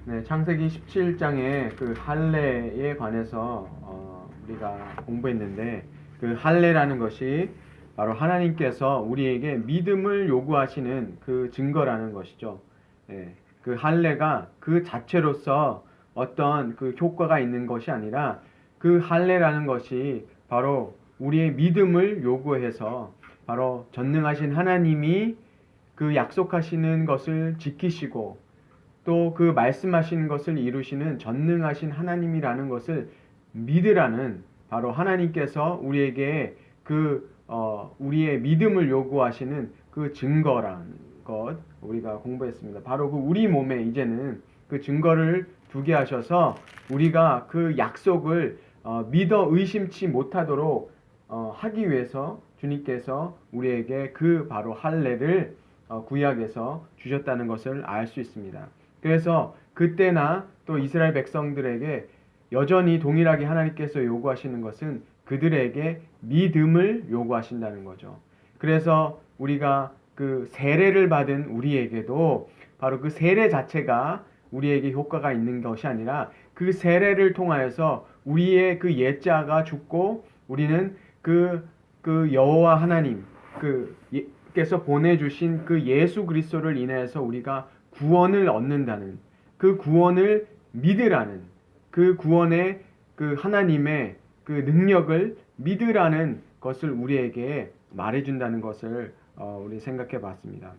네, 창세기 17장의 그 할례에 관해서 우리가 공부했는데, 그 할례라는 것이 바로 하나님께서 우리에게 믿음을 요구하시는 그 증거라는 것이죠. 예, 그 할례가 그 자체로서 어떤 그 효과가 있는 것이 아니라, 그 할례라는 것이 바로 우리의 믿음을 요구해서 바로 전능하신 하나님이 그 약속하시는 것을 지키시고 또 그 말씀하신 것을 이루시는 전능하신 하나님이라는 것을 믿으라는, 바로 하나님께서 우리에게 우리의 믿음을 요구하시는 그 증거라는 것 우리가 공부했습니다. 바로 그 우리 몸에 이제는 그 증거를 두게 하셔서 우리가 그 약속을 믿어 의심치 못하도록 하기 위해서 주님께서 우리에게 그 바로 할례를 구약에서 주셨다는 것을 알 수 있습니다. 그래서 그때나 또 이스라엘 백성들에게 여전히 동일하게 하나님께서 요구하시는 것은 그들에게 믿음을 요구하신다는 거죠. 그래서 우리가 그 세례를 받은 우리에게도 바로 그 세례 자체가 우리에게 효과가 있는 것이 아니라, 그 세례를 통하여서 우리의 그 옛자가 죽고 우리는 그 여호와 하나님 께서 보내주신 그 예수 그리스도를 인해서 우리가 구원을 얻는다는, 그 구원을 믿으라는, 그 구원의 그 하나님의 그 능력을 믿으라는 것을 우리에게 말해준다는 것을 우리 생각해 봤습니다.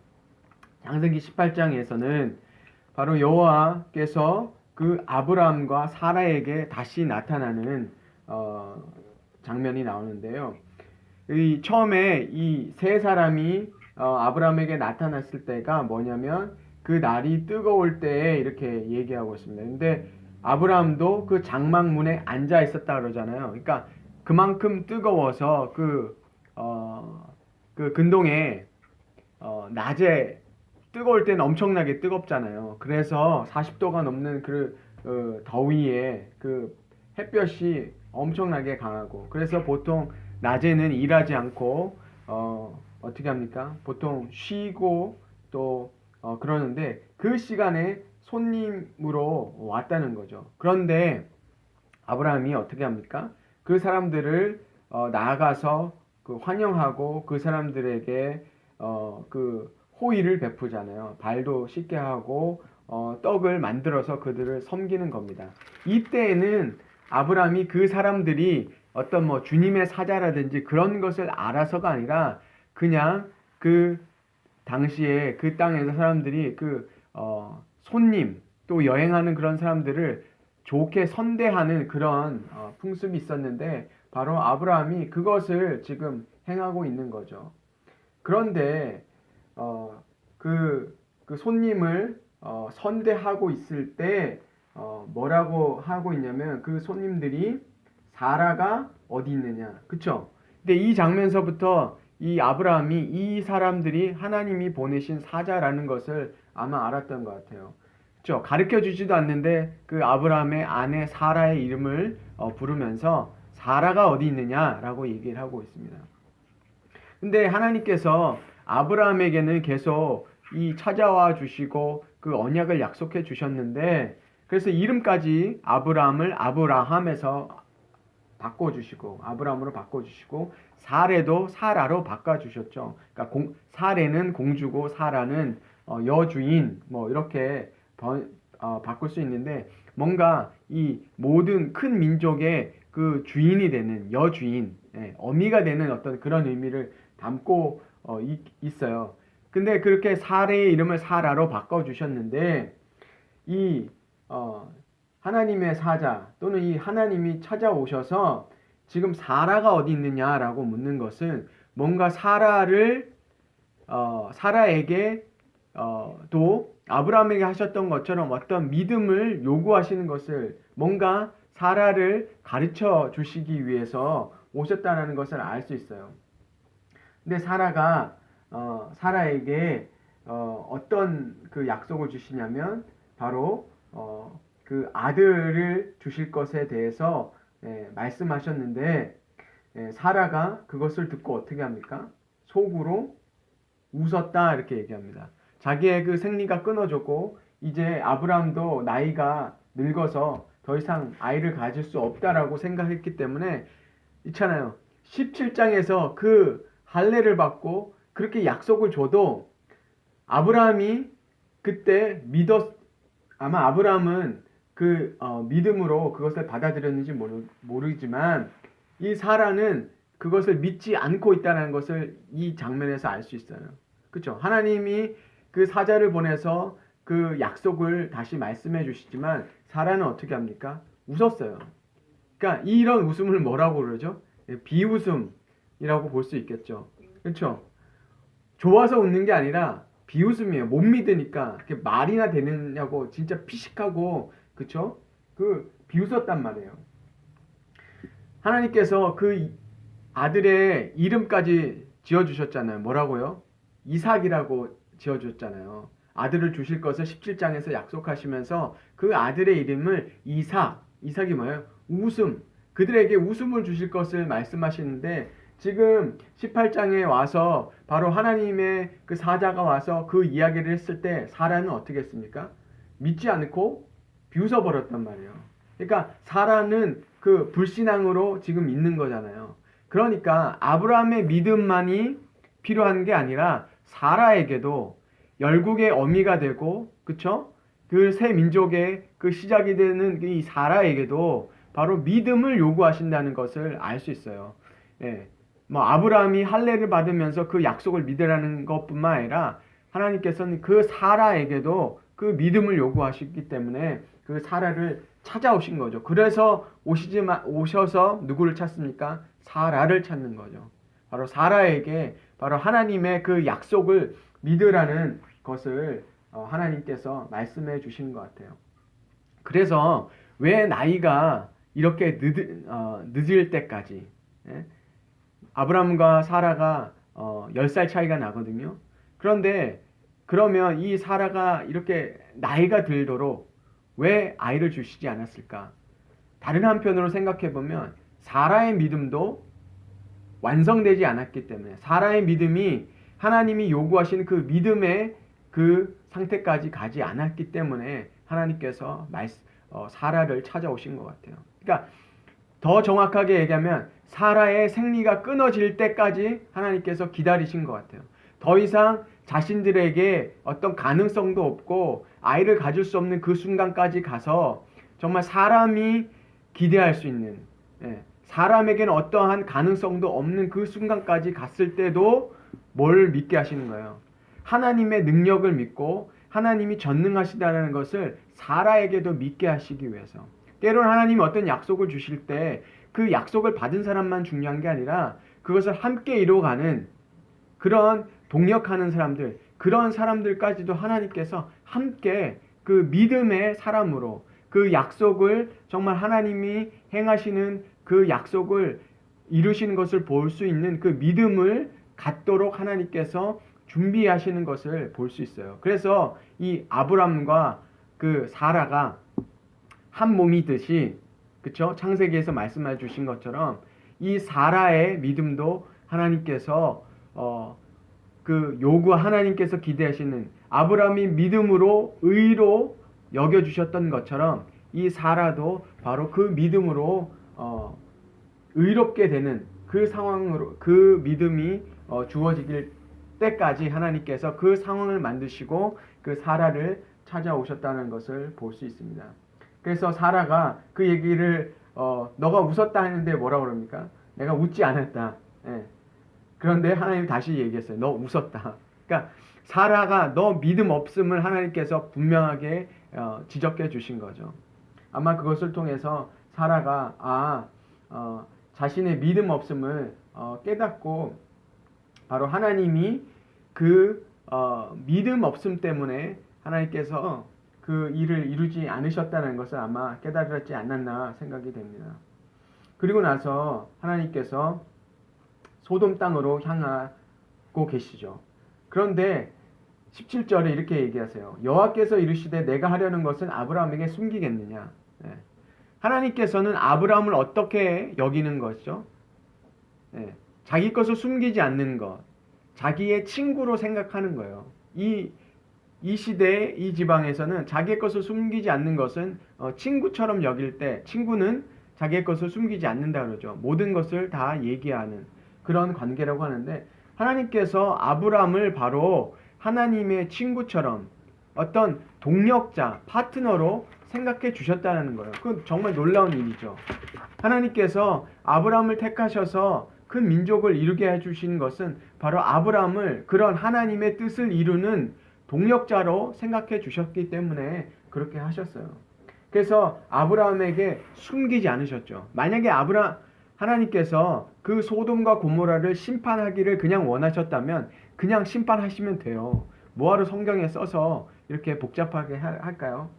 창세기 18장에서는 바로 여호와께서 그 아브라함과 사라에게 다시 나타나는 장면이 나오는데요. 처음에 이 세 사람이 아브라함에게 나타났을 때가 뭐냐면, 그 날이 뜨거울 때에 이렇게 얘기하고 있습니다. 근데 아브라함도 그 장막문에 앉아 있었다 그러잖아요. 그러니까 그만큼 뜨거워서 그 근동에 낮에 뜨거울 때는 엄청나게 뜨겁잖아요. 그래서 40도가 넘는 그 더위에 그 햇볕이 엄청나게 강하고, 그래서 보통 낮에는 일하지 않고 어떻게 합니까? 보통 쉬고 또 그러는데, 그 시간에 손님으로 왔다는 거죠. 그런데 아브라함이 어떻게 합니까? 그 사람들을 나아가서 그 환영하고 그 사람들에게 그 호의를 베푸잖아요. 발도 씻게 하고 떡을 만들어서 그들을 섬기는 겁니다. 이때에는 아브라함이 그 사람들이 어떤 뭐 주님의 사자라든지 그런 것을 알아서가 아니라, 그냥 그 당시에 그 땅에서 사람들이 손님 또 여행하는 그런 사람들을 좋게 선대하는 그런 풍습이 있었는데, 바로 아브라함이 그것을 지금 행하고 있는 거죠. 그런데 그 손님을 선대하고 있을 때 뭐라고 하고 있냐면, 그 손님들이 사라가 어디 있느냐, 그쵸? 근데 이 장면서부터 이 아브라함이 이 사람들이 하나님이 보내신 사자라는 것을 아마 알았던 것 같아요. 그쵸? 가르쳐 주지도 않는데 그 아브라함의 아내 사라의 이름을 부르면서 사라가 어디 있느냐라고 얘기를 하고 있습니다. 근데 하나님께서 아브라함에게는 계속 이 찾아와 주시고 그 언약을 약속해 주셨는데, 그래서 이름까지 아브라함을 아브라함에서 바꿔주시고 아브라함으로 바꿔주시고, 사레도 사라로 바꿔주셨죠. 그러니까 사레는 공주고 사라는 여주인, 뭐 이렇게 바꿀 수 있는데, 뭔가 이 모든 큰 민족의 그 주인이 되는 여주인, 어미가 되는 어떤 그런 의미를 담고 있어요. 근데 그렇게 사레의 이름을 사라로 바꿔주셨는데, 이 하나님의 사자 또는 이 하나님이 찾아오셔서 지금 사라가 어디 있느냐라고 묻는 것은, 뭔가 사라에게 또 아브라함에게 하셨던 것처럼 어떤 믿음을 요구하시는 것을, 뭔가 사라를 가르쳐 주시기 위해서 오셨다는 것을 알 수 있어요. 근데 사라가 사라에게 어떤 그 약속을 주시냐면, 바로 그 아들을 주실 것에 대해서 말씀하셨는데, 사라가 그것을 듣고 어떻게 합니까? 속으로 웃었다 이렇게 얘기합니다. 자기의 그 생리가 끊어졌고 이제 아브라함도 나이가 늙어서 더 이상 아이를 가질 수 없다라고 생각했기 때문에 있잖아요. 17장에서 그 할례를 받고 그렇게 약속을 줘도 아브라함이 그때 아마 아브라함은 그 믿음으로 그것을 받아들였는지 모르지만 이 사라는 그것을 믿지 않고 있다는 것을 이 장면에서 알 수 있어요. 그렇죠? 하나님이 그 사자를 보내서 그 약속을 다시 말씀해 주시지만 사라는 어떻게 합니까? 웃었어요. 그러니까 이런 웃음을 뭐라고 그러죠? 비웃음이라고 볼 수 있겠죠. 그렇죠? 좋아서 웃는 게 아니라 비웃음이에요. 못 믿으니까 그게 말이나 되느냐고 진짜 피식하고 그쵸? 그 비웃었단 말이에요. 하나님께서 그 아들의 이름까지 지어주셨잖아요. 뭐라고요? 이삭이라고 지어줬잖아요. 아들을 주실 것을 17장에서 약속하시면서 그 아들의 이름을 이삭이 뭐예요? 웃음. 그들에게 웃음을 주실 것을 말씀하시는데 지금 18장에 와서 바로 하나님의 그 사자가 와서 그 이야기를 했을 때 사라는 어떻게 했습니까? 믿지 않고 비웃어버렸단 말이에요. 그러니까 사라는 그 불신앙으로 지금 있는 거잖아요. 그러니까 아브라함의 믿음만이 필요한 게 아니라 사라에게도 열국의 어미가 되고 그쵸? 그 새 민족의 그 시작이 되는 이 사라에게도 바로 믿음을 요구하신다는 것을 알 수 있어요. 예. 뭐 아브라함이 할례를 받으면서 그 약속을 믿으라는 것뿐만 아니라 하나님께서는 그 사라에게도 그 믿음을 요구하시기 때문에 그 사라를 찾아오신 거죠. 그래서 오셔서 누구를 찾습니까? 사라를 찾는 거죠. 바로 사라에게 바로 하나님의 그 약속을 믿으라는 것을 하나님께서 말씀해 주시는 것 같아요. 그래서 왜 나이가 이렇게 늦을 때까지 아브라함과 사라가 10살 차이가 나거든요. 그런데 그러면 이 사라가 이렇게 나이가 들도록 왜 아이를 주시지 않았을까? 다른 한편으로 생각해 보면 사라의 믿음도 완성되지 않았기 때문에 사라의 믿음이 하나님이 요구하신 그 믿음의 그 상태까지 가지 않았기 때문에 하나님께서 사라를 찾아오신 것 같아요. 그러니까 더 정확하게 얘기하면 사라의 생리가 끊어질 때까지 하나님께서 기다리신 것 같아요. 더 이상 자신들에게 어떤 가능성도 없고 아이를 가질 수 없는 그 순간까지 가서 정말 사람이 기대할 수 있는 사람에게는 어떠한 가능성도 없는 그 순간까지 갔을 때도 뭘 믿게 하시는 거예요? 하나님의 능력을 믿고 하나님이 전능하시다는 것을 사라에게도 믿게 하시기 위해서. 때로는 하나님이 어떤 약속을 주실 때 그 약속을 받은 사람만 중요한 게 아니라 그것을 함께 이루어가는 그런 동역하는 사람들, 그런 사람들까지도 하나님께서 함께 그 믿음의 사람으로 그 약속을 정말 하나님이 행하시는 그 약속을 이루시는 것을 볼 수 있는 그 믿음을 갖도록 하나님께서 준비하시는 것을 볼 수 있어요. 그래서 이 아브람과 그 사라가 한 몸이듯이 그쵸? 창세기에서 말씀해 주신 것처럼 이 사라의 믿음도 하나님께서 그 하나님께서 기대하시는 아브라함이 믿음으로 의로 여겨 주셨던 것처럼 이 사라도 바로 그 믿음으로 의롭게 되는 그 상황으로 그 믿음이 주어지길 때까지 하나님께서 그 상황을 만드시고 그 사라를 찾아오셨다는 것을 볼 수 있습니다. 그래서 사라가 그 얘기를 너가 웃었다 했는데 뭐라 그럽니까? 내가 웃지 않았다. 예. 그런데 하나님이 다시 얘기했어요. 너 웃었다. 그러니까 사라가 너 믿음 없음을 하나님께서 분명하게 지적해 주신 거죠. 아마 그것을 통해서 사라가 자신의 믿음 없음을 깨닫고 바로 하나님이 그 믿음 없음 때문에 하나님께서 그 일을 이루지 않으셨다는 것을 아마 깨달았지 않았나 생각이 됩니다. 그리고 나서 하나님께서 소돔 땅으로 향하고 계시죠. 그런데 17절에 이렇게 얘기하세요. 여호와께서 이르시되 내가 하려는 것은 아브라함에게 숨기겠느냐. 하나님께서는 아브라함을 어떻게 여기는 것이죠? 자기 것을 숨기지 않는 것. 자기의 친구로 생각하는 거예요. 이 이 시대의 이 지방에서는 자기의 것을 숨기지 않는 것은 친구처럼 여길 때, 친구는 자기의 것을 숨기지 않는다 그러죠. 모든 것을 다 얘기하는 그런 관계라고 하는데, 하나님께서 아브라함을 바로 하나님의 친구처럼 어떤 동력자, 파트너로 생각해 주셨다는 거예요. 그건 정말 놀라운 일이죠. 하나님께서 아브라함을 택하셔서 큰 민족을 이루게 해주신 것은 바로 아브라함을 그런 하나님의 뜻을 이루는 동력자로 생각해 주셨기 때문에 그렇게 하셨어요. 그래서 아브라함에게 숨기지 않으셨죠. 만약에 하나님께서 그 소돔과 고모라를 심판하기를 그냥 원하셨다면 그냥 심판하시면 돼요. 뭐하러 성경에 써서 이렇게 복잡하게 할까요?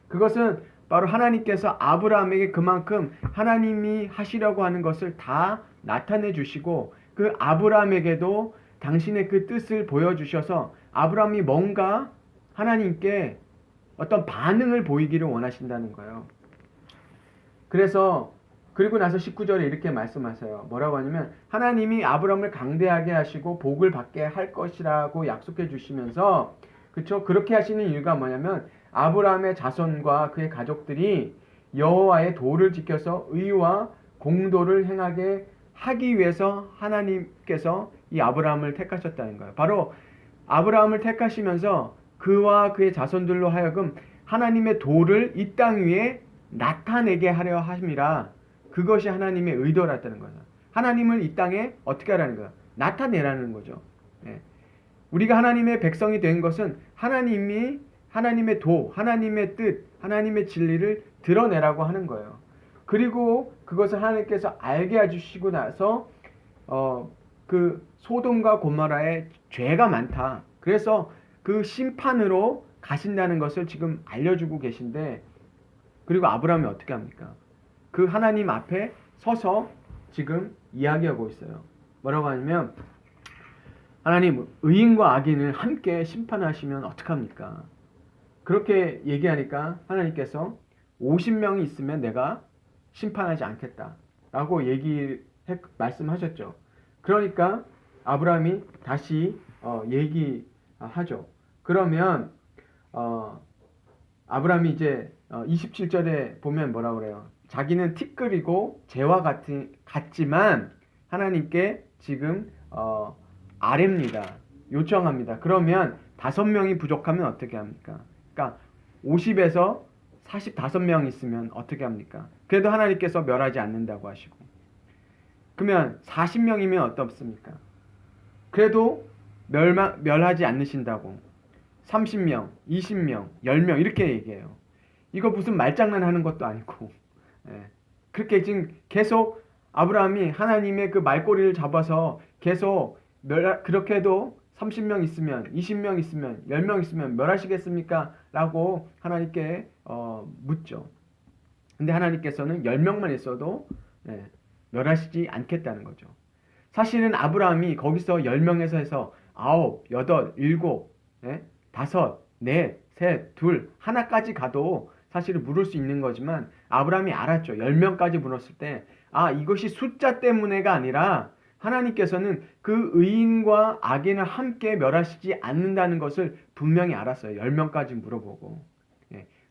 그것은 바로 하나님께서 아브라함에게 그만큼 하나님이 하시려고 하는 것을 다 나타내 주시고, 그 아브라함에게도 당신의 그 뜻을 보여주셔서 아브라함이 뭔가 하나님께 어떤 반응을 보이기를 원하신다는 거예요. 그래서 그리고 나서 19절에 이렇게 말씀하세요. 뭐라고 하냐면, 하나님이 아브라함을 강대하게 하시고 복을 받게 할 것이라고 약속해 주시면서, 그렇죠? 그렇게 하시는 이유가 뭐냐면 아브라함의 자손과 그의 가족들이 여호와의 도를 지켜서 의와 공도를 행하게 하기 위해서 하나님께서 이 아브라함을 택하셨다는 거예요. 바로 아브라함을 택하시면서 그와 그의 자손들로 하여금 하나님의 도를 이 땅 위에 나타내게 하려 함이라. 그것이 하나님의 의도라는 거죠. 하나님을 이 땅에 어떻게 하라는 거예요? 나타내라는 거죠. 예. 우리가 하나님의 백성이 된 것은 하나님이 하나님의 도, 하나님의 뜻, 하나님의 진리를 드러내라고 하는 거예요. 그리고 그것을 하나님께서 알게 해주시고 나서 그 소돔과 고모라의 죄가 많다. 그래서 그 심판으로 가신다는 것을 지금 알려주고 계신데, 그리고 아브라함이 어떻게 합니까? 그 하나님 앞에 서서 지금 이야기하고 있어요. 뭐라고 하냐면, 하나님, 의인과 악인을 함께 심판하시면 어떡합니까? 그렇게 얘기하니까 하나님께서 50명이 있으면 내가 심판하지 않겠다 라고 말씀하셨죠. 그러니까 아브라함이 다시 얘기하죠. 그러면 아브라함이 이제 27절에 보면 뭐라고 그래요? 자기는 티끌이고 재와 같지만 하나님께 지금 아뢰입니다. 요청합니다. 그러면 5명이 부족하면 어떻게 합니까? 그러니까 50에서 45명 있으면 어떻게 합니까? 그래도 하나님께서 멸하지 않는다고 하시고, 그러면 40명이면 어떻습니까? 그래도 멸하지 않으신다고 30명, 20명, 10명 이렇게 얘기해요. 이거 무슨 말장난 하는 것도 아니고, 예. 그렇게 지금 계속 아브라함이 하나님의 그 말꼬리를 잡아서 계속 그렇게 해도 30명 있으면, 20명 있으면, 10명 있으면 멸하시겠습니까? 라고 하나님께 묻죠. 근데 하나님께서는 10명만 있어도 멸하시지 않겠다는 거죠. 사실은 아브라함이 거기서 10명에서 해서 9, 8, 7, 5, 4, 셋, 2, 하나까지 가도 사실은 물을 수 있는 거지만, 아브라함이 알았죠. 10명까지 물었을 때 이것이 숫자 때문에가 아니라 하나님께서는 그 의인과 악인을 함께 멸하시지 않는다는 것을 분명히 알았어요. 10명까지 물어보고.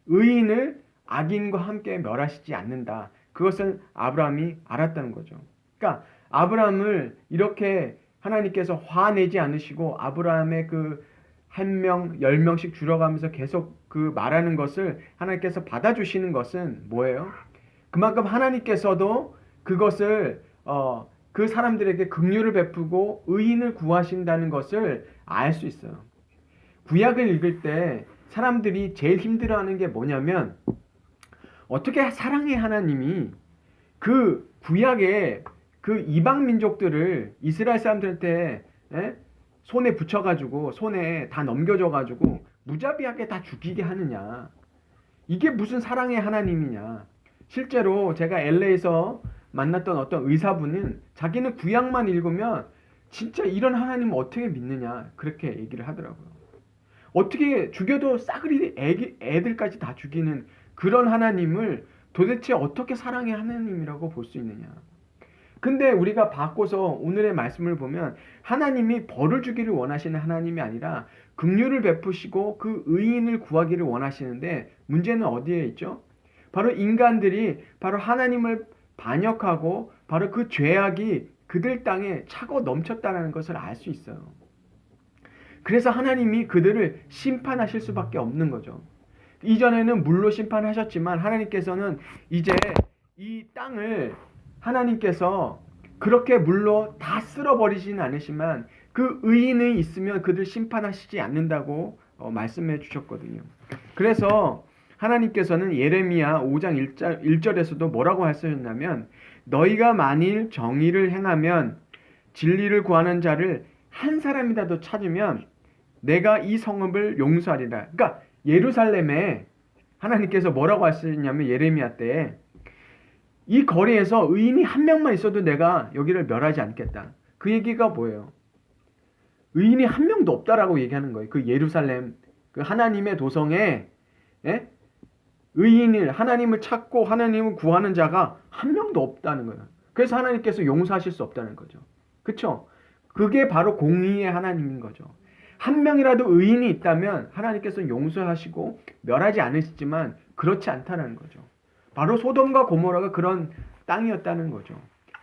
의인을 악인과 함께 멸하시지 않는다. 그것을 아브라함이 알았다는 거죠. 그러니까 아브라함을 이렇게 하나님께서 화내지 않으시고 아브라함의 그 1명, 10명씩 줄여가면서 계속 그 말하는 것을 하나님께서 받아주시는 것은 뭐예요? 그만큼 하나님께서도 그것을 그 사람들에게 긍휼을 베푸고 의인을 구하신다는 것을 알 수 있어요. 구약을 읽을 때 사람들이 제일 힘들어하는 게 뭐냐면, 어떻게 사랑의 하나님이 그 구약의 그 이방 민족들을 이스라엘 사람들한테 손에 붙여가지고 손에 다 넘겨줘가지고 무자비하게 다 죽이게 하느냐. 이게 무슨 사랑의 하나님이냐. 실제로 제가 LA에서 만났던 어떤 의사분은 자기는 구약만 읽으면 진짜 이런 하나님을 어떻게 믿느냐 그렇게 얘기를 하더라고요. 어떻게 죽여도 싸그리 애들까지 다 죽이는 그런 하나님을 도대체 어떻게 사랑의 하나님이라고 볼 수 있느냐. 근데 우리가 바꿔서 오늘의 말씀을 보면 하나님이 벌을 주기를 원하시는 하나님이 아니라 긍휼을 베푸시고 그 의인을 구하기를 원하시는데 문제는 어디에 있죠? 바로 인간들이 바로 하나님을 반역하고 바로 그 죄악이 그들 땅에 차고 넘쳤다는 것을 알 수 있어요. 그래서 하나님이 그들을 심판하실 수밖에 없는 거죠. 이전에는 물로 심판하셨지만 하나님께서는 이제 이 땅을 하나님께서 그렇게 물로 다 쓸어버리지는 않으시만 그 의인이 있으면 그들 심판하시지 않는다고 말씀해 주셨거든요. 그래서 하나님께서는 예레미야 5장 1절에서도 뭐라고 하셨냐면 너희가 만일 정의를 행하면 진리를 구하는 자를 한 사람이라도 찾으면 내가 이 성읍을 용서하리라. 그러니까 예루살렘에 하나님께서 뭐라고 하시냐면 예레미야 때 이 거리에서 의인이 한 명만 있어도 내가 여기를 멸하지 않겠다. 그 얘기가 뭐예요? 의인이 한 명도 없다라고 얘기하는 거예요. 그 예루살렘 그 하나님의 도성에 의인을 하나님을 찾고 하나님을 구하는 자가 한 명도 없다는 거예요. 그래서 하나님께서 용서하실 수 없다는 거죠. 그렇죠? 그게 바로 공의의 하나님인 거죠. 한 명이라도 의인이 있다면 하나님께서 용서하시고 멸하지 않으시지만 그렇지 않다는 거죠. 바로 소돔과 고모라가 그런 땅이었다는 거죠.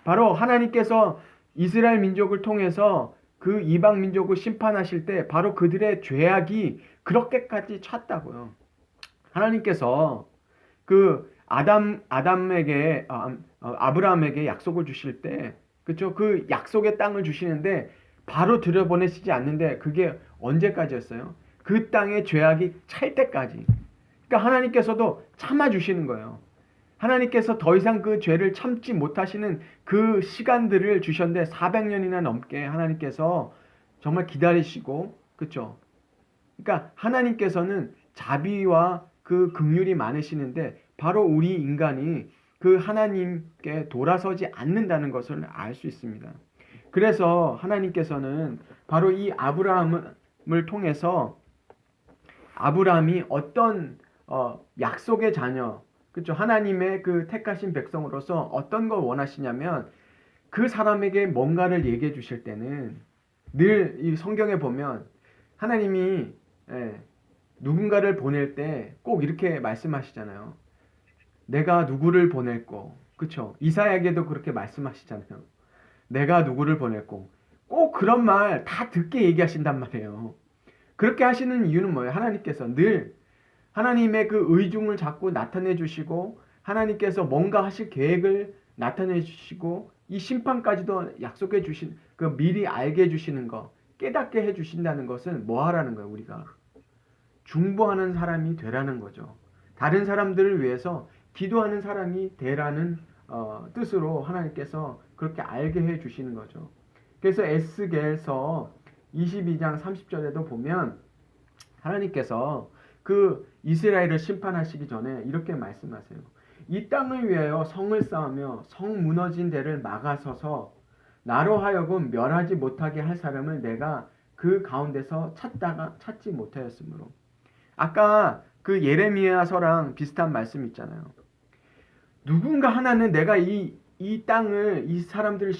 바로 하나님께서 이스라엘 민족을 통해서 그 이방 민족을 심판하실 때 바로 그들의 죄악이 그렇게까지 찼다고요. 하나님께서 그 아브라함에게 약속을 주실 때, 그렇죠? 그 약속의 땅을 주시는데 바로 들여보내시지 않는데 그게 언제까지였어요? 그 땅의 죄악이 찰 때까지. 그러니까 하나님께서도 참아 주시는 거예요. 하나님께서 더 이상 그 죄를 참지 못하시는 그 시간들을 주셨는데 400년이나 넘게 하나님께서 정말 기다리시고, 그렇죠? 그러니까 하나님께서는 자비와 그 긍휼이 많으시는데 바로 우리 인간이 그 하나님께 돌아서지 않는다는 것을 알 수 있습니다. 그래서 하나님께서는 바로 이 아브라함을 통해서 아브라함이 어떤 약속의 자녀, 그렇죠? 하나님의 그 택하신 백성으로서 어떤 걸 원하시냐면 그 사람에게 뭔가를 얘기해 주실 때는 늘 이 성경에 보면 하나님이 누군가를 보낼 때 꼭 이렇게 말씀하시잖아요. 내가 누구를 보낼고, 그렇죠? 이사야에게도 그렇게 말씀하시잖아요. 내가 누구를 보낼고, 꼭 그런 말 다 듣게 얘기하신단 말이에요. 그렇게 하시는 이유는 뭐예요? 하나님께서 늘 하나님의 그 의중을 자꾸 나타내 주시고 하나님께서 뭔가 하실 계획을 나타내 주시고 이 심판까지도 약속해 주신 그 미리 알게 해 주시는 거, 깨닫게 해 주신다는 것은 뭐 하라는 거예요? 우리가 중보하는 사람이 되라는 거죠. 다른 사람들을 위해서 기도하는 사람이 되라는 뜻으로 하나님께서 그렇게 알게 해 주시는 거죠. 그래서 에스겔서 22장 30절에도 보면 하나님께서 그 이스라엘을 심판하시기 전에 이렇게 말씀하세요. 이 땅을 위하여 성을 쌓으며 성 무너진 데를 막아서서 나로 하여금 멸하지 못하게 할 사람을 내가 그 가운데서 찾다가 찾지 못하였으므로. 아까 그 예레미야서랑 비슷한 말씀 있잖아요. 누군가 하나는 내가 이 땅을 이 사람들을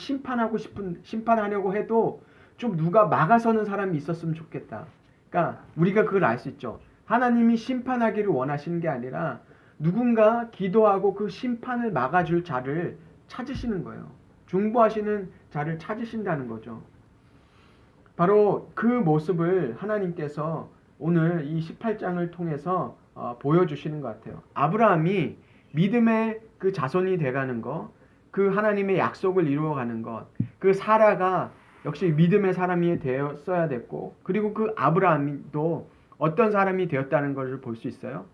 심판하려고 해도 좀 누가 막아서는 사람이 있었으면 좋겠다. 그러니까 우리가 그걸 알 수 있죠. 하나님이 심판하기를 원하시는 게 아니라 누군가 기도하고 그 심판을 막아줄 자를 찾으시는 거예요. 중보하시는 자를 찾으신다는 거죠. 바로 그 모습을 하나님께서 오늘 이 18장을 통해서 보여주시는 것 같아요. 아브라함이 믿음의 그 자손이 돼가는 것, 그 하나님의 약속을 이루어가는 것, 그 사라가 역시 믿음의 사람이 되었어야 됐고, 그리고 그 아브라함도 어떤 사람이 되었다는 것을 볼 수 있어요.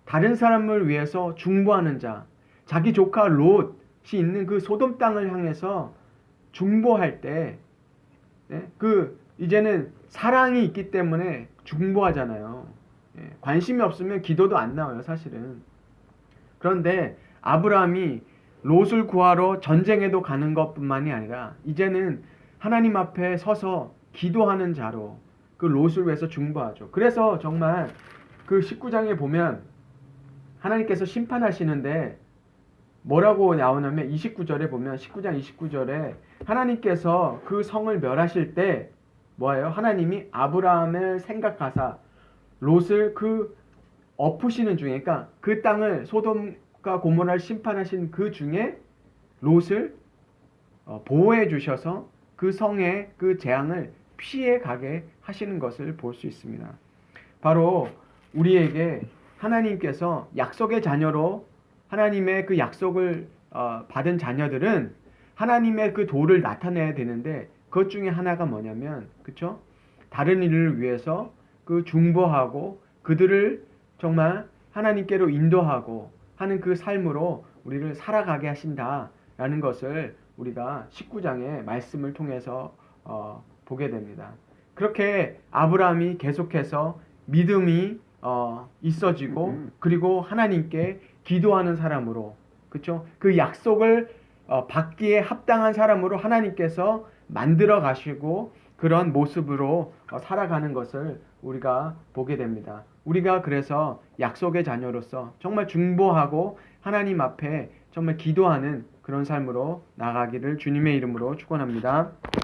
다른 사람을 위해서 중보하는 자, 자기 조카 롯이 있는 그 소돔 땅을 향해서 중보할 때, 이제는 사랑이 있기 때문에 중보하잖아요. 관심이 없으면 기도도 안 나와요, 사실은. 그런데 아브라함이 롯을 구하러 전쟁에도 가는 것뿐만이 아니라 이제는 하나님 앞에 서서 기도하는 자로 그 롯을 위해서 중보하죠. 그래서 정말 그 19장에 보면 하나님께서 심판하시는데 뭐라고 나오냐면 29절에 보면 19장 29절에 하나님께서 그 성을 멸하실 때 뭐예요? 하나님이 아브라함을 생각하사 롯을 그 엎으시는 중에, 그러니까 그 땅을 소돔과 고모라를 심판하신 그 중에 롯을 보호해 주셔서 그 성의 그 재앙을 피해 가게 하시는 것을 볼 수 있습니다. 바로 우리에게 하나님께서 약속의 자녀로 하나님의 그 약속을 받은 자녀들은 하나님의 그 도를 나타내야 되는데 그것 중에 하나가 뭐냐면 그쵸? 다른 이를 위해서 그 중보하고 그들을 정말 하나님께로 인도하고 하는 그 삶으로 우리를 살아가게 하신다라는 것을 우리가 19장의 말씀을 통해서 보게 됩니다. 그렇게 아브라함이 계속해서 믿음이 있어지고 그리고 하나님께 기도하는 사람으로 그쵸? 그 약속을 받기에 합당한 사람으로 하나님께서 만들어 가시고 그런 모습으로 살아가는 것을 우리가 보게 됩니다. 우리가 그래서 약속의 자녀로서 정말 중보하고 하나님 앞에 정말 기도하는 그런 삶으로 나가기를 주님의 이름으로 축원합니다.